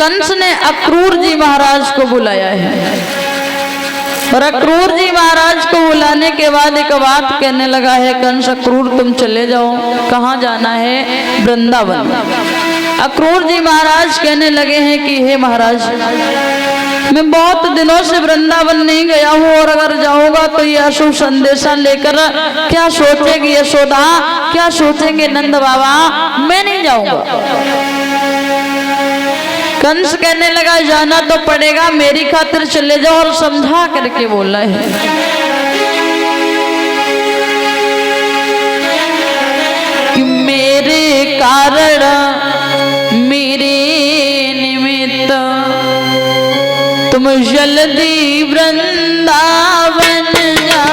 कंस ने अक्रूर जी महाराज को बुलाया है और अक्रूर जी महाराज को बुलाने के बाद एक बात कहने लगा है, कंस अक्रूर तुम चले जाओ। कहाँ जाना है? वृंदावन। अक्रूर जी महाराज कहने लगे हैं कि हे महाराज, मैं बहुत दिनों से वृंदावन नहीं गया हूँ और अगर जाऊंगा तो ये अशुभ संदेशा लेकर क्या सोचेगी यशोदा, क्या सोचेंगे नंद बाबा, मैं नहीं जाऊंगा। कंस कहने लगा जाना तो पड़ेगा, मेरी खातिर चले जाओ, और समझा करके बोला है। कि मेरे कारण मेरे निमित्त तुम जल्दी वृंदावन जाओ।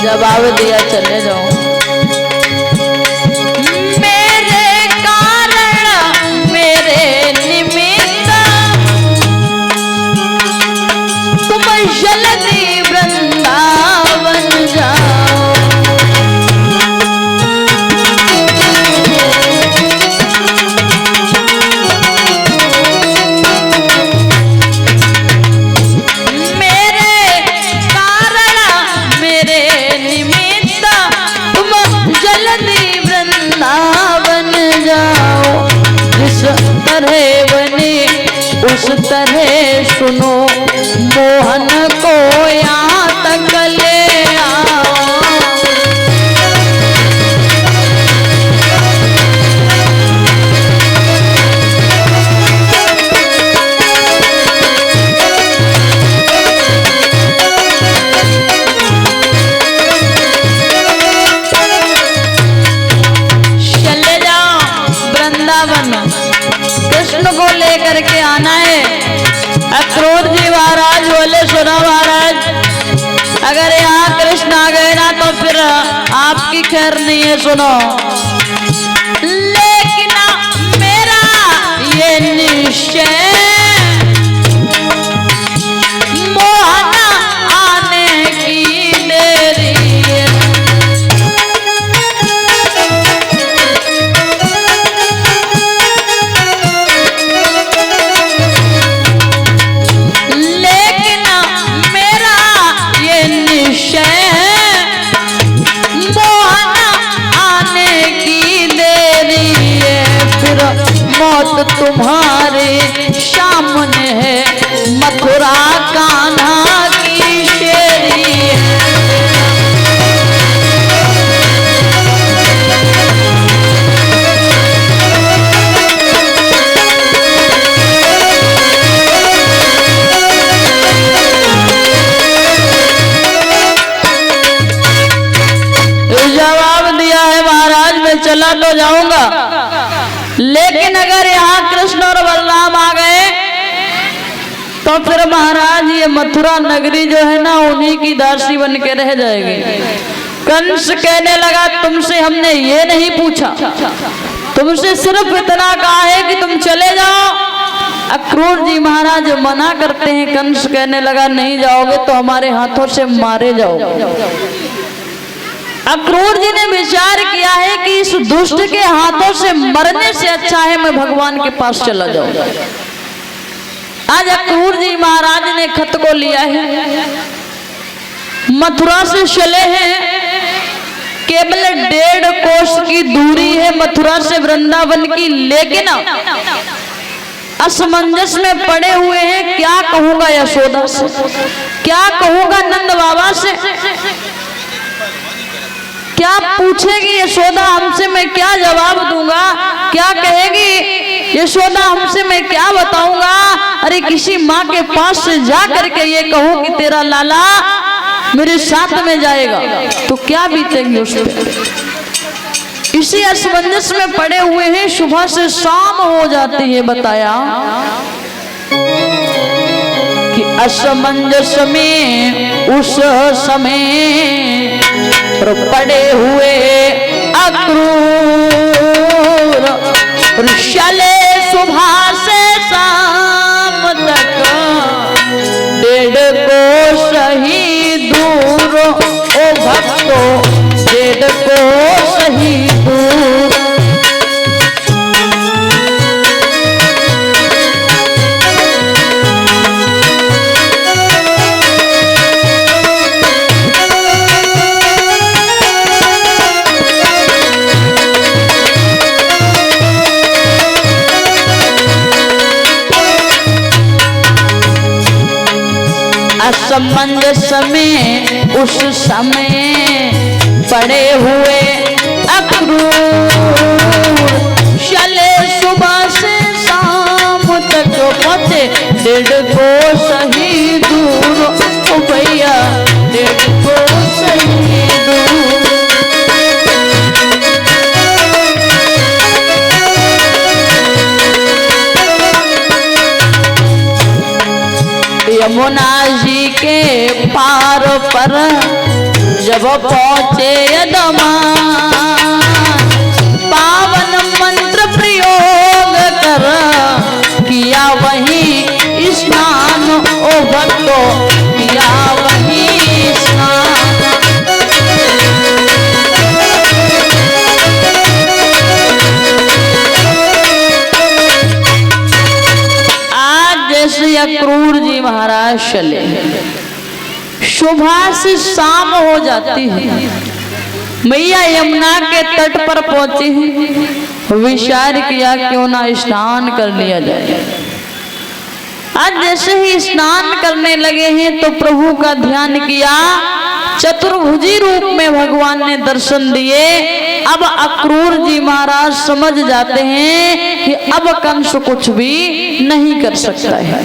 जवाब दिया चले जाओ। मेरे कारण मेरे निमित्त तुम जल्दी वृंदावन जाओ। उस तरह सुनो मोहन को यहाँ तक ले आओ। चले जाओ वृंदावन, कृष्ण को लेकर के आना है। अक्रूर जी महाराज बोले सुनो महाराज, अगर यहाँ कृष्ण आ गए ना तो फिर आपकी खैर नहीं है। सुनो, लेकिन मेरा ये निश्चय मोहन आने की देरी है। मौत तुम्हारे सामने है, मथुरा कान्हा की शेरी है। जवाब दिया है महाराज, मैं चला तो जाऊंगा, लेकिन अगर यहाँ कृष्ण और बलराम आ गए तो फिर महाराज ये मथुरा नगरी जो है ना उन्हीं की दासी बन के रह जाएगी। कंस कहने लगा तुमसे हमने ये नहीं पूछा, तुमसे सिर्फ इतना कहा है कि तुम चले जाओ। अक्रूर जी महाराज मना करते हैं। कंस कहने लगा नहीं जाओगे तो हमारे हाथों से मारे जाओगे। अक्रूर जी ने विचार किया है कि इस दुष्ट के हाथों से मरने से अच्छा है मैं भगवान के पास चला जाऊं। आज अक्रूर जी महाराज ने खत को लिया है, मथुरा से चले हैं, केवल 1.5 कोस की दूरी है मथुरा से वृंदावन की, लेकिन असमंजस में पड़े हुए हैं। क्या कहूंगा यशोदा से, क्या कहूंगा नंद बाबा से, क्या पूछेगी यशोदा हमसे, मैं क्या जवाब दूंगा, क्या कहेगी यशोदा हमसे, मैं क्या बताऊंगा। अरे किसी माँ के पास से जा करके ये कहूं कि तेरा लाला मेरे साथ में जाएगा तो क्या बीतेगी उस पर। इसी असमंजस में पड़े हुए हैं, सुबह से शाम हो जाती है। बताया कि असमंजस में उस समय पड़े हुए अक्रूर सही दूर। असमंजस में उस समय पड़े हुए अक्रूर, चले सुबह से शाम तक पहुंचे 1.5 कोस सही दूर। ओ भैया 1.5 कोस सही दूर। यमुना जी के पार पर जब पहुंचे यदमान, पावन मंत्र प्रयोग कर किया वहीं स्नान। ओ भक्तों किया वहीं स्नान। जैसे अक्रूर जी महाराज चले, सुबह से शाम हो जाती है, मैया यमुना के तट पर पहुंचे हैं। विचार किया क्यों ना स्नान कर लिया जाए। आज जैसे ही स्नान करने लगे हैं तो प्रभु का ध्यान किया, चतुर्भुजी रूप में भगवान ने दर्शन दिए। अब अक्रूर जी महाराज समझ जाते हैं कि अब कंस कुछ भी नहीं कर सकता है।